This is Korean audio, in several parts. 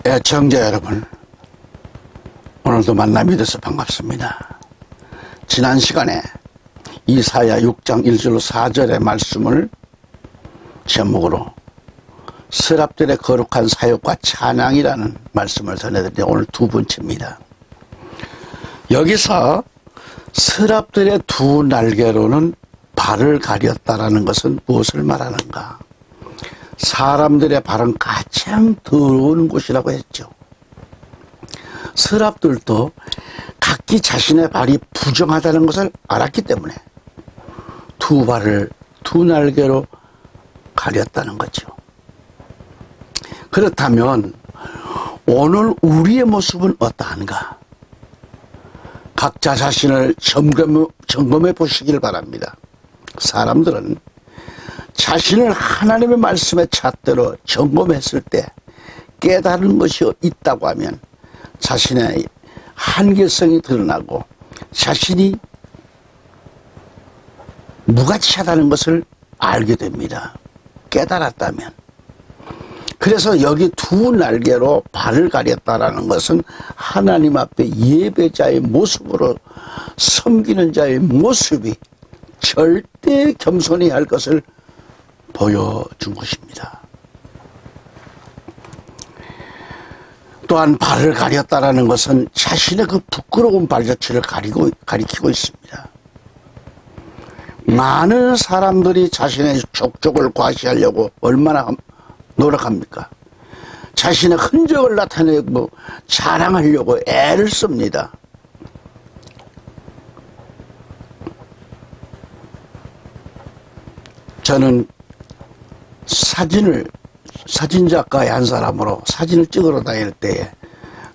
애청자 여러분, 오늘도 만남이 돼서 반갑습니다. 지난 시간에 이사야 6장 1절 4절의 말씀을 제목으로 서랍들의 거룩한 사역과 찬양이라는 말씀을 전해드리는데 오늘 두 번째입니다. 여기서 서랍들의 두 날개로는 발을 가렸다라는 것은 무엇을 말하는가? 사람들의 발은 가장 더러운 곳이라고 했죠. 서랍들도 각기 자신의 발이 부정하다는 것을 알았기 때문에 두 발을 두 날개로 가렸다는 거죠. 그렇다면 오늘 우리의 모습은 어떠한가? 각자 자신을 점검해 보시길 바랍니다. 사람들은 자신을 하나님의 말씀의 잣대로 점검했을 때 깨달은 것이 있다고 하면 자신의 한계성이 드러나고 자신이 무가치하다는 것을 알게 됩니다. 깨달았다면. 그래서 여기 두 날개로 발을 가렸다라는 것은 하나님 앞에 예배자의 모습으로 섬기는 자의 모습이 절대 겸손히 할 것을 보여준 것입니다. 또한 발을 가렸다라는 것은 자신의 그 부끄러운 발자취를 가리키고 있습니다. 많은 사람들이 자신의 족족을 과시하려고 얼마나 노력합니까? 자신의 흔적을 나타내고 자랑하려고 애를 씁니다. 저는 사진작가의 한 사람으로 사진을 찍으러 다닐 때에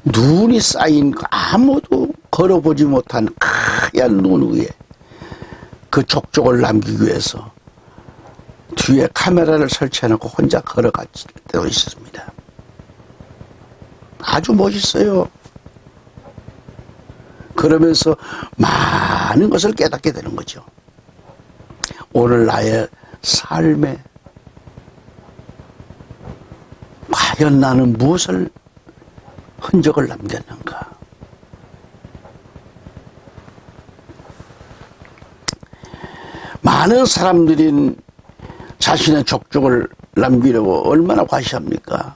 눈이 쌓인 아무도 걸어보지 못한 하얀 눈 위에 그 족족을 남기기 위해서 뒤에 카메라를 설치해놓고 혼자 걸어갈 때도 있었습니다. 아주 멋있어요. 그러면서 많은 것을 깨닫게 되는 거죠. 오늘 나의 삶에 과연 나는 무엇을 흔적을 남겼는가? 많은 사람들이 자신의 족족을 남기려고 얼마나 과시합니까?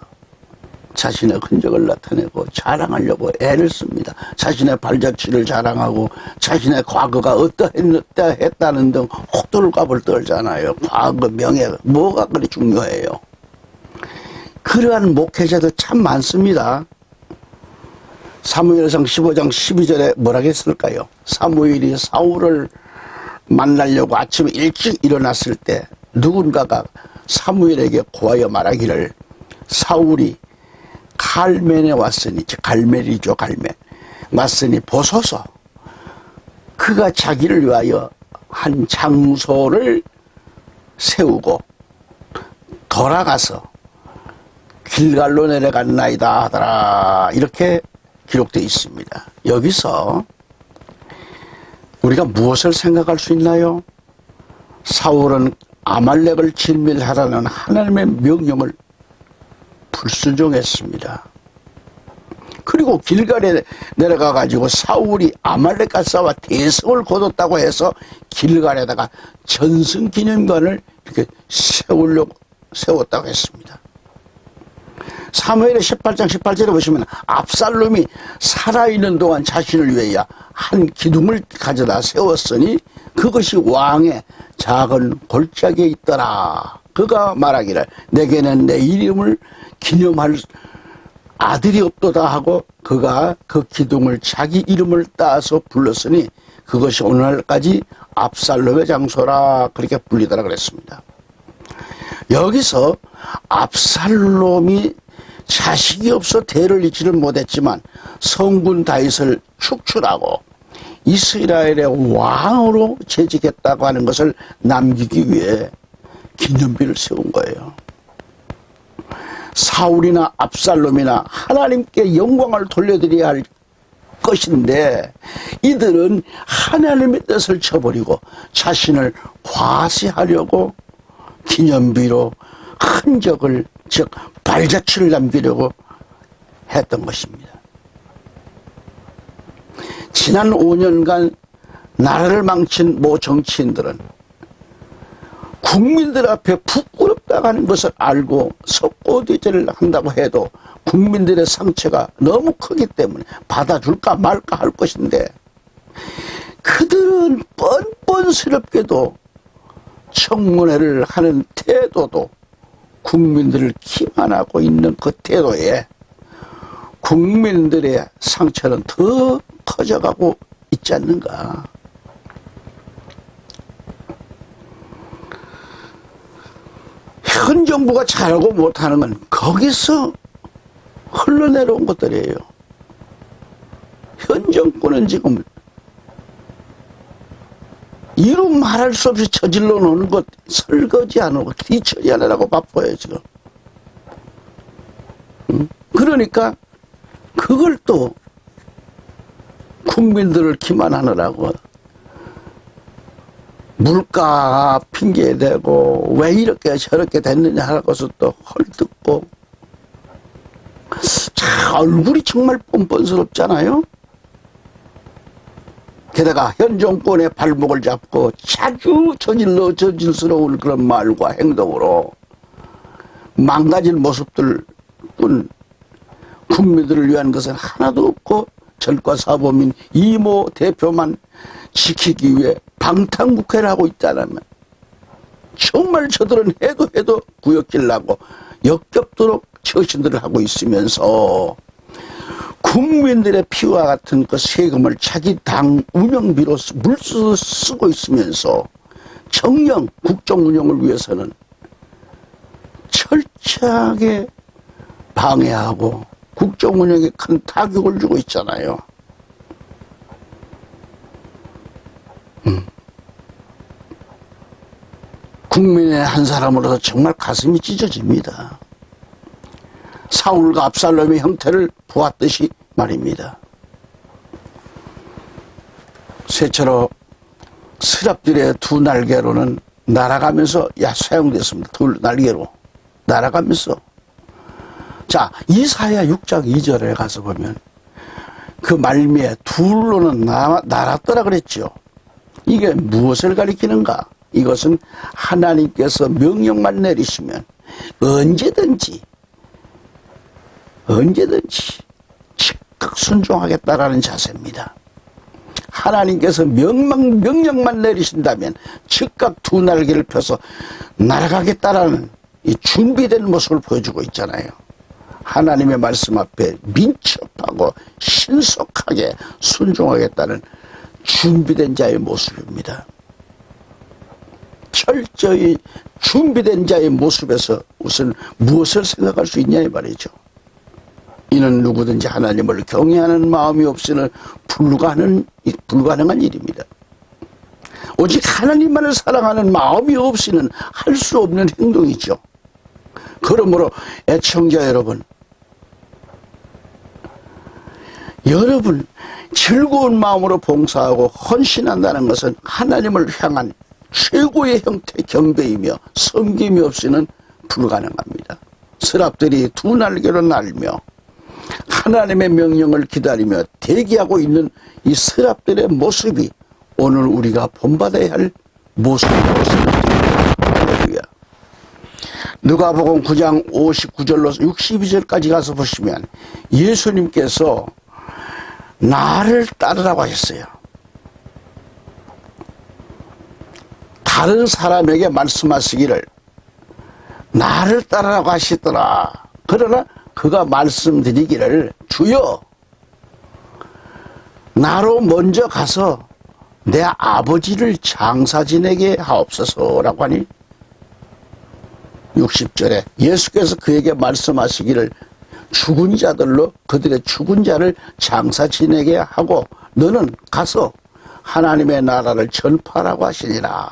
자신의 흔적을 나타내고 자랑하려고 애를 씁니다. 자신의 발자취를 자랑하고 자신의 과거가 어떠했다는 등 호들갑을 떨잖아요. 과거, 명예, 뭐가 그리 중요해요? 그러한 목회자도 참 많습니다. 사무엘상 15장 12절에 뭐라고 했을까요? 사무엘이 사울을 만나려고 아침에 일찍 일어났을 때 누군가가 사무엘에게 고하여 말하기를 사울이 갈멜에 왔으니, 즉 갈멜이죠, 갈멜. 왔으니 보소서. 그가 자기를 위하여 한 장소를 세우고 돌아가서 길갈로 내려갔나이다 하더라. 이렇게 기록되어 있습니다. 여기서 우리가 무엇을 생각할 수 있나요? 사울은 아말렉을 진멸하라는 하나님의 명령을 불순종했습니다. 그리고 길갈에 내려가 가지고 사울이 아말렉과 싸워 대성을 거뒀다고 해서 길갈에다가 전승기념관을 이렇게 세웠다고 했습니다. 사무엘의 18장 18절에 보시면 압살롬이 살아있는 동안 자신을 위하여 한 기둥을 가져다 세웠으니 그것이 왕의 작은 골짜기에 있더라. 그가 말하기를 내게는 내 이름을 기념할 아들이 없도다 하고 그가 그 기둥을 자기 이름을 따서 불렀으니 그것이 오늘날까지 압살롬의 장소라 그렇게 불리더라 그랬습니다. 여기서 압살롬이 자식이 없어 대를 잇지를 못했지만 성군 다윗을 축출하고 이스라엘의 왕으로 재직했다고 하는 것을 남기기 위해 기념비를 세운 거예요. 사울이나 압살롬이나 하나님께 영광을 돌려드려야 할 것인데 이들은 하나님의 뜻을 쳐버리고 자신을 과시하려고 기념비로 흔적을 즉 발자취를 남기려고 했던 것입니다. 지난 5년간 나라를 망친 모 정치인들은 국민들 앞에 부끄럽다고 하는 것을 알고 석고대죄를 한다고 해도 국민들의 상처가 너무 크기 때문에 받아줄까 말까 할 것인데, 그들은 뻔뻔스럽게도 청문회를 하는 태도도 국민들을 기만하고 있는 그 태도에 국민들의 상처는 더 커져가고 있지 않는가. 현 정부가 잘하고 못하는 건 거기서 흘러내려온 것들이에요. 현 정권은 지금 이루 말할 수 없이 저질러 놓는 것, 설거지하는 것, 뒤처리하느라고 바빠요 지금. 그러니까 그걸 또 국민들을 기만하느라고 물가 핑계대고 왜 이렇게 저렇게 됐느냐 하는 것을 또 헐뜯고, 자, 얼굴이 정말 뻔뻔스럽잖아요. 게다가 현 정권의 발목을 잡고 자주 저질스러운 그런 말과 행동으로 망가진 모습들 뿐 국민들을 위한 것은 하나도 없고, 절과사범인 이모 대표만 지키기 위해 방탄국회를 하고 있다면 정말 저들은 해도 구역질 나고 역겹도록 처신들을 하고 있으면서 국민들의 피와 같은 그 세금을 자기 당 운영비로 물쓰 쓰고 있으면서 정령 국정 운영을 위해서는 철저하게 방해하고 국정 운영에 큰 타격을 주고 있잖아요. 국민의 한 사람으로서 정말 가슴이 찢어집니다. 사울과 압살롬의 형태를 보았듯이 말입니다. 쇠처럼 스랍들의 두 날개로는 날아가면서 사용됐습니다. 두 날개로 날아가면서. 자, 이사야 6장 2절에 가서 보면 그 말미에 둘로는 날았더라 그랬죠. 이게 무엇을 가리키는가? 이것은 하나님께서 명령만 내리시면 언제든지 즉각 순종하겠다라는 자세입니다. 하나님께서 명령만 내리신다면 즉각 두 날개를 펴서 날아가겠다라는 이 준비된 모습을 보여주고 있잖아요. 하나님의 말씀 앞에 민첩하고 신속하게 순종하겠다는 준비된 자의 모습입니다. 철저히 준비된 자의 모습에서 우선 무엇을 생각할 수 있냐 이 말이죠. 이는 누구든지 하나님을 경외하는 마음이 없이는 불가능한 일입니다. 오직 하나님만을 사랑하는 마음이 없이는 할 수 없는 행동이죠. 그러므로 애청자 여러분 즐거운 마음으로 봉사하고 헌신한다는 것은 하나님을 향한 최고의 형태 경배이며 섬김이 없이는 불가능합니다. 스랍들이 두 날개로 날며 하나님의 명령을 기다리며 대기하고 있는 이 스랍들의 모습이 오늘 우리가 본받아야 할 모습입니다. 누가복음 9장 59절로 62절까지 가서 보시면 예수님께서 나를 따르라고 하셨어요. 다른 사람에게 말씀하시기를 나를 따르라고 하시더라. 그러나 그가 말씀드리기를 주여 나로 먼저 가서 내 아버지를 장사 지내게 하옵소서라고 하니 60절에 예수께서 그에게 말씀하시기를 죽은 자들로 그들의 죽은 자를 장사 지내게 하고 너는 가서 하나님의 나라를 전파하라고 하시니라.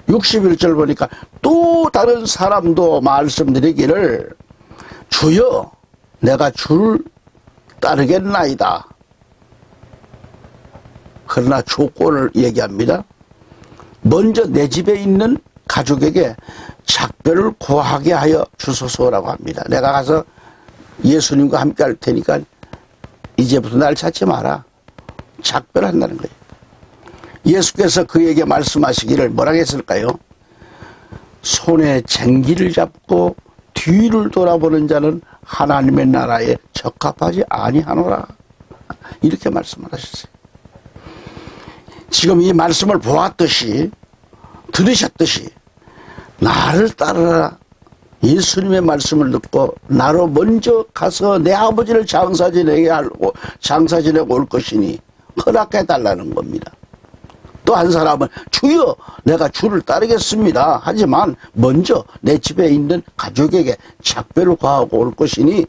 61절 보니까 또 다른 사람도 말씀드리기를 주여 내가 주를 따르겠나이다. 그러나 조건을 얘기합니다. 먼저 내 집에 있는 가족에게 작별을 고하게 하여 주소서라고 합니다. 내가 가서 예수님과 함께 할 테니까 이제부터 날 찾지 마라. 작별한다는 거예요. 예수께서 그에게 말씀하시기를 뭐라고 했을까요? 손에 쟁기를 잡고 뒤를 돌아보는 자는 하나님의 나라에 적합하지 아니하노라. 이렇게 말씀을 하셨어요. 지금 이 말씀을 보았듯이 들으셨듯이 나를 따르라. 예수님의 말씀을 듣고 나로 먼저 가서 내 아버지를 장사 지내고 올 것이니 허락해 달라는 겁니다. 또 한 사람은 주여 내가 주를 따르겠습니다. 하지만 먼저 내 집에 있는 가족에게 작별을 과하고 올 것이니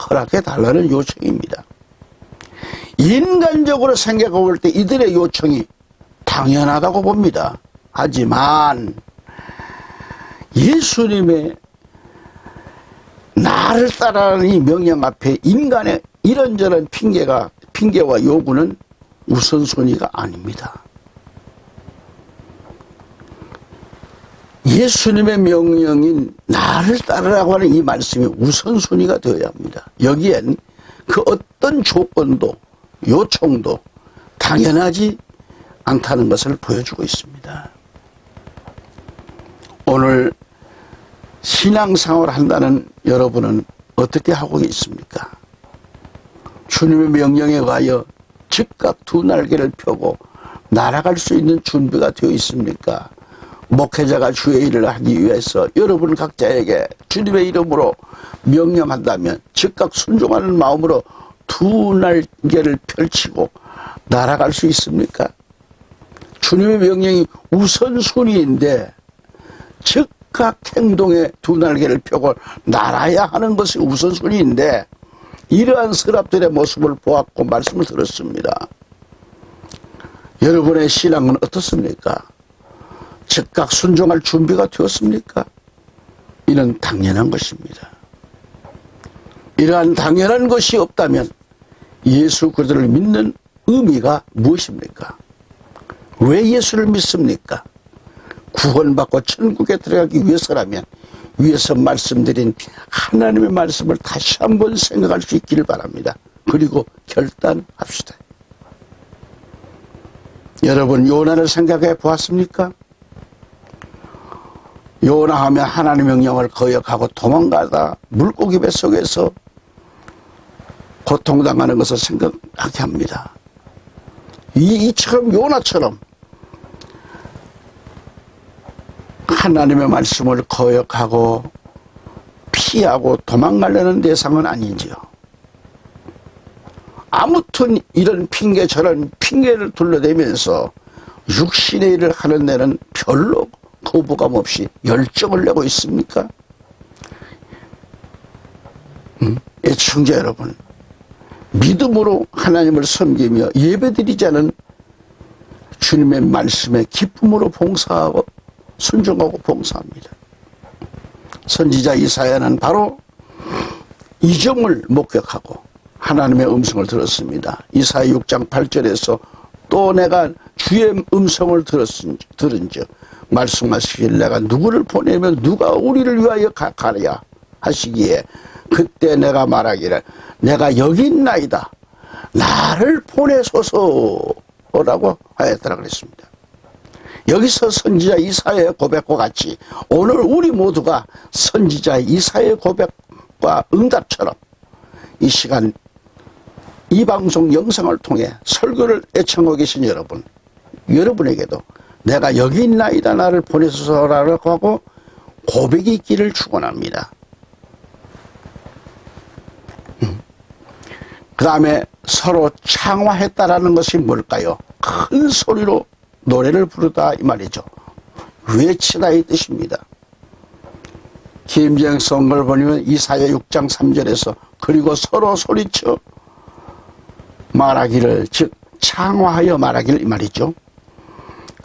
허락해 달라는 요청입니다. 인간적으로 생각해 볼 때 이들의 요청이 당연하다고 봅니다. 하지만 예수님의 나를 따르라는 이 명령 앞에 인간의 이런저런 핑계와 요구는 우선순위가 아닙니다. 예수님의 명령인 나를 따르라고 하는 이 말씀이 우선순위가 되어야 합니다. 여기엔 그 어떤 조건도 요청도 당연하지 않다는 것을 보여주고 있습니다. 오늘 신앙생활을 한다는 여러분은 어떻게 하고 있습니까? 주님의 명령에 의하여 즉각 두 날개를 펴고 날아갈 수 있는 준비가 되어 있습니까? 목회자가 주의 일을 하기 위해서 여러분 각자에게 주님의 이름으로 명령한다면 즉각 순종하는 마음으로 두 날개를 펼치고 날아갈 수 있습니까? 주님의 명령이 우선순위인데 즉각 행동에 두 날개를 펴고 날아야 하는 것이 우선순위인데 이러한 서랍들의 모습을 보았고 말씀을 들었습니다. 여러분의 신앙은 어떻습니까? 즉각 순종할 준비가 되었습니까? 이는 당연한 것입니다. 이러한 당연한 것이 없다면 예수 그리스도를 믿는 의미가 무엇입니까? 왜 예수를 믿습니까? 구원받고 천국에 들어가기 위해서라면 위에서 말씀드린 하나님의 말씀을 다시 한번 생각할 수 있기를 바랍니다. 그리고 결단합시다. 여러분 요나를 생각해 보았습니까? 요나 하면 하나님의 명령을 거역하고 도망가다 물고기 뱃속에서 고통당하는 것을 생각하게 합니다. 이처럼 요나처럼 하나님의 말씀을 거역하고 피하고 도망가려는 대상은 아닌지요. 아무튼 이런 핑계 저런 핑계를 둘러대면서 육신의 일을 하는 데는 별로 거부감 없이 열정을 내고 있습니까? 애청자 여러분, 믿음으로 하나님을 섬기며 예배드리자는 주님의 말씀에 기쁨으로 봉사하고 순종하고 봉사합니다. 선지자 이사야는 바로 이 점을 목격하고 하나님의 음성을 들었습니다. 이사야 6장 8절에서 또 내가 주의 음성을 들은즉 말씀하시길 내가 누구를 보내면 누가 우리를 위하여 가랴 하시기에 그때 내가 말하기를 내가 여기 있나이다 나를 보내소서라고 하였더라 그랬습니다. 여기서 선지자 이사야의 고백과 같이 오늘 우리 모두가 선지자 이사야의 고백과 응답처럼 이 시간 이 방송 영상을 통해 설교를 애청하고 계신 여러분에게도 내가 여기 있나이다 나를 보내소서라고 하고 고백이 있기를 축원합니다. 그 다음에 서로 창화했다라는 것이 뭘까요? 큰 소리로 노래를 부르다 이 말이죠. 외치다 이 뜻입니다. 김정성을 보면 이사야 6장 3절에서 그리고 서로 소리쳐 말하기를 즉 창화하여 말하기를 이 말이죠.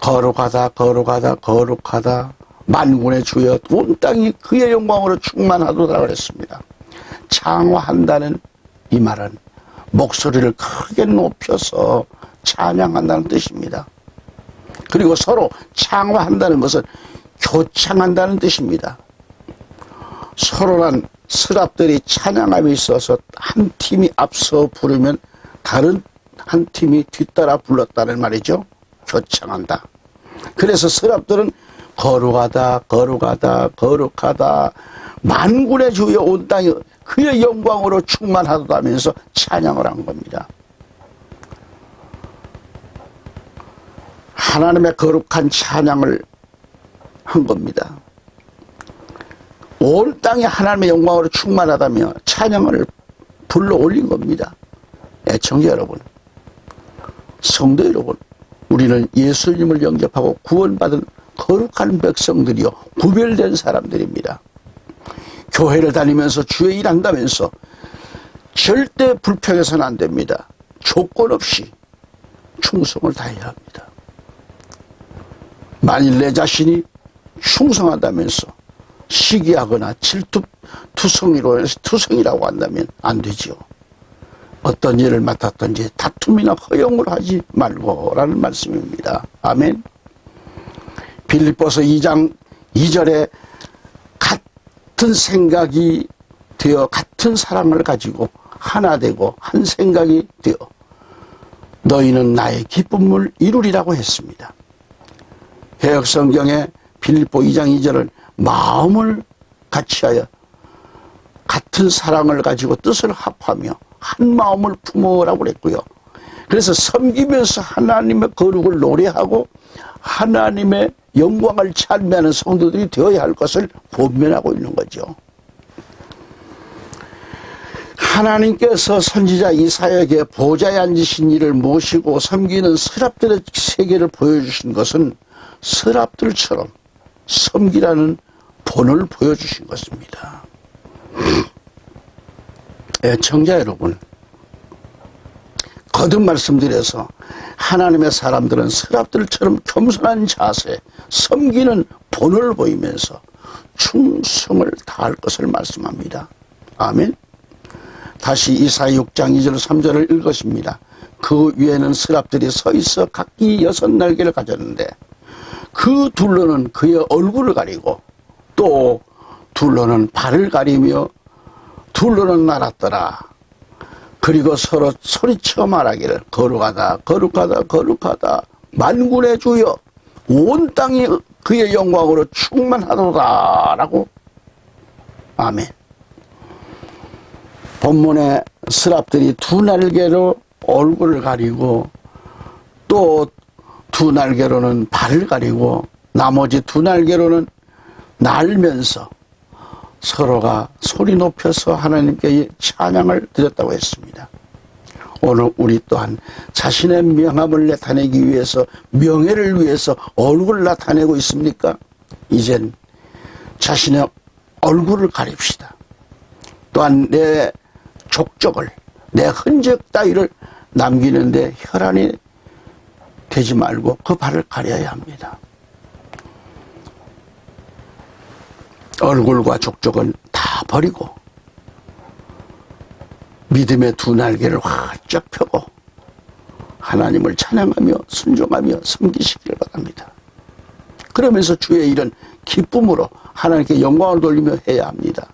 거룩하다 거룩하다 거룩하다 만군의 주여 온 땅이 그의 영광으로 충만하도다 그랬습니다. 창화한다는 이 말은 목소리를 크게 높여서 찬양한다는 뜻입니다. 그리고 서로 창화한다는 것은 교창한다는 뜻입니다. 서로란 스랍들이 찬양함에 있어서 한 팀이 앞서 부르면 다른 한 팀이 뒤따라 불렀다는 말이죠. 교창한다. 그래서 스랍들은 거룩하다 거룩하다 거룩하다 만군의 주여 온 땅이 그의 영광으로 충만하다면서 찬양을 한 겁니다. 하나님의 거룩한 찬양을 한 겁니다. 온 땅이 하나님의 영광으로 충만하다며 찬양을 불러 올린 겁니다. 애청자 여러분, 성도 여러분, 우리는 예수님을 영접하고 구원받은 거룩한 백성들이요 구별된 사람들입니다. 교회를 다니면서 주의 일 한다면서 절대 불평해서는 안 됩니다. 조건 없이 충성을 다해야 합니다. 만일 내 자신이 충성한다면서 시기하거나 투성이라고 한다면 안 되지요. 어떤 일을 맡았든지 다툼이나 허용을 하지 말고라는 말씀입니다. 아멘. 빌립보서 2장 2절에 같은 생각이 되어 같은 사랑을 가지고 하나 되고 한 생각이 되어 너희는 나의 기쁨을 이루리라고 했습니다. 개역성경에 빌립보 2장 2절은 마음을 같이하여 같은 사랑을 가지고 뜻을 합하며 한 마음을 품으라고 그랬고요. 그래서 섬기면서 하나님의 거룩을 노래하고 하나님의 영광을 찬미하는 성도들이 되어야 할 것을 권면하고 있는 거죠. 하나님께서 선지자 이사야에게 보좌에 앉으신 이를 모시고 섬기는 스랍들의 세계를 보여주신 것은 스랍들처럼 섬기라는 본을 보여주신 것입니다. 애청자 여러분, 거듭 말씀드려서 하나님의 사람들은 스랍들처럼 겸손한 자세, 섬기는 본을 보이면서 충성을 다할 것을 말씀합니다. 아멘. 다시 이사야 6장 2절 3절을 읽으십니다. 그 위에는 스랍들이 서 있어 각기 6날개를 가졌는데 그 둘러는 그의 얼굴을 가리고 또 둘러는 발을 가리며 둘러는 날았더라. 그리고 서로 소리쳐 말하기를 거룩하다 거룩하다 거룩하다 만군의 주여 온 땅이 그의 영광으로 충만하도다 라고. 아멘. 본문에 스랍들이 두 날개로 얼굴을 가리고 또 두 날개로는 발을 가리고 나머지 두 날개로는 날면서 서로가 소리 높여서 하나님께 찬양을 드렸다고 했습니다. 오늘 우리 또한 자신의 명함을 나타내기 위해서 명예를 위해서 얼굴을 나타내고 있습니까? 이젠 자신의 얼굴을 가립시다. 또한 내 족적을 내 흔적 따위를 남기는데 혈안이 되지 말고 그 발을 가려야 합니다. 얼굴과 족적은 다 버리고 믿음의 두 날개를 활짝 펴고 하나님을 찬양하며 순종하며 섬기시길 바랍니다. 그러면서 주의 일은 기쁨으로 하나님께 영광을 돌리며 해야 합니다.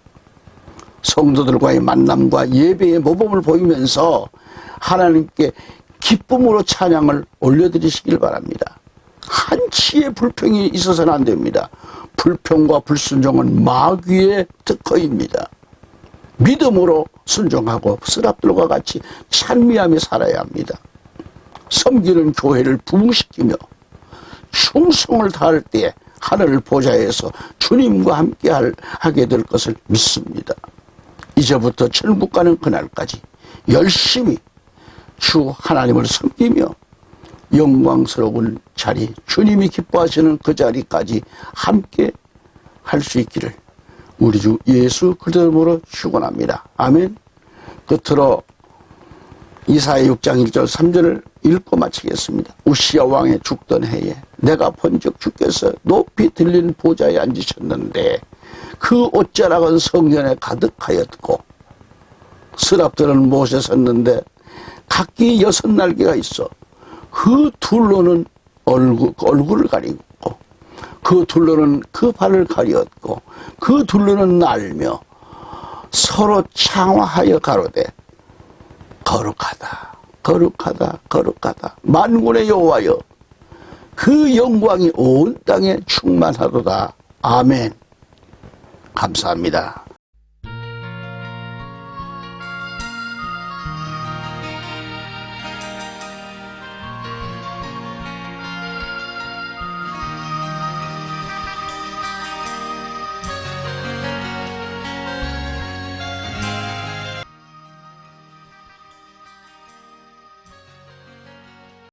성도들과의 만남과 예배의 모범을 보이면서 하나님께 기쁨으로 찬양을 올려드리시길 바랍니다. 한치의 불평이 있어서는 안 됩니다. 불평과 불순종은 마귀의 특허입니다. 믿음으로 순종하고 스랍들과 같이 찬미하며 살아야 합니다. 섬기는 교회를 부흥시키며 충성을 다할 때에 하늘 보좌에서 주님과 함께 하게 될 것을 믿습니다. 이제부터 천국 가는 그날까지 열심히 주 하나님을 섬기며 영광스러운 자리, 주님이 기뻐하시는 그 자리까지 함께 할 수 있기를 우리 주 예수 그리스도로 축원합니다. 아멘. 끝으로 이사야 6장 1절 3절을 읽고 마치겠습니다. 우시야 왕의 죽던 해에 내가 본즉 주께서 높이 들린 보좌에 앉으셨는데 그 옷자락은 성전에 가득하였고 스랍들은 못에 섰는데 각기 6날개가 있어 그 둘로는 얼굴을 가리고 그 둘로는 그 발을 가리었고 그 둘로는 날며 서로 창화하여 가로되 거룩하다 거룩하다 거룩하다 만군의 여호와여 그 영광이 온 땅에 충만하도다. 아멘. 감사합니다.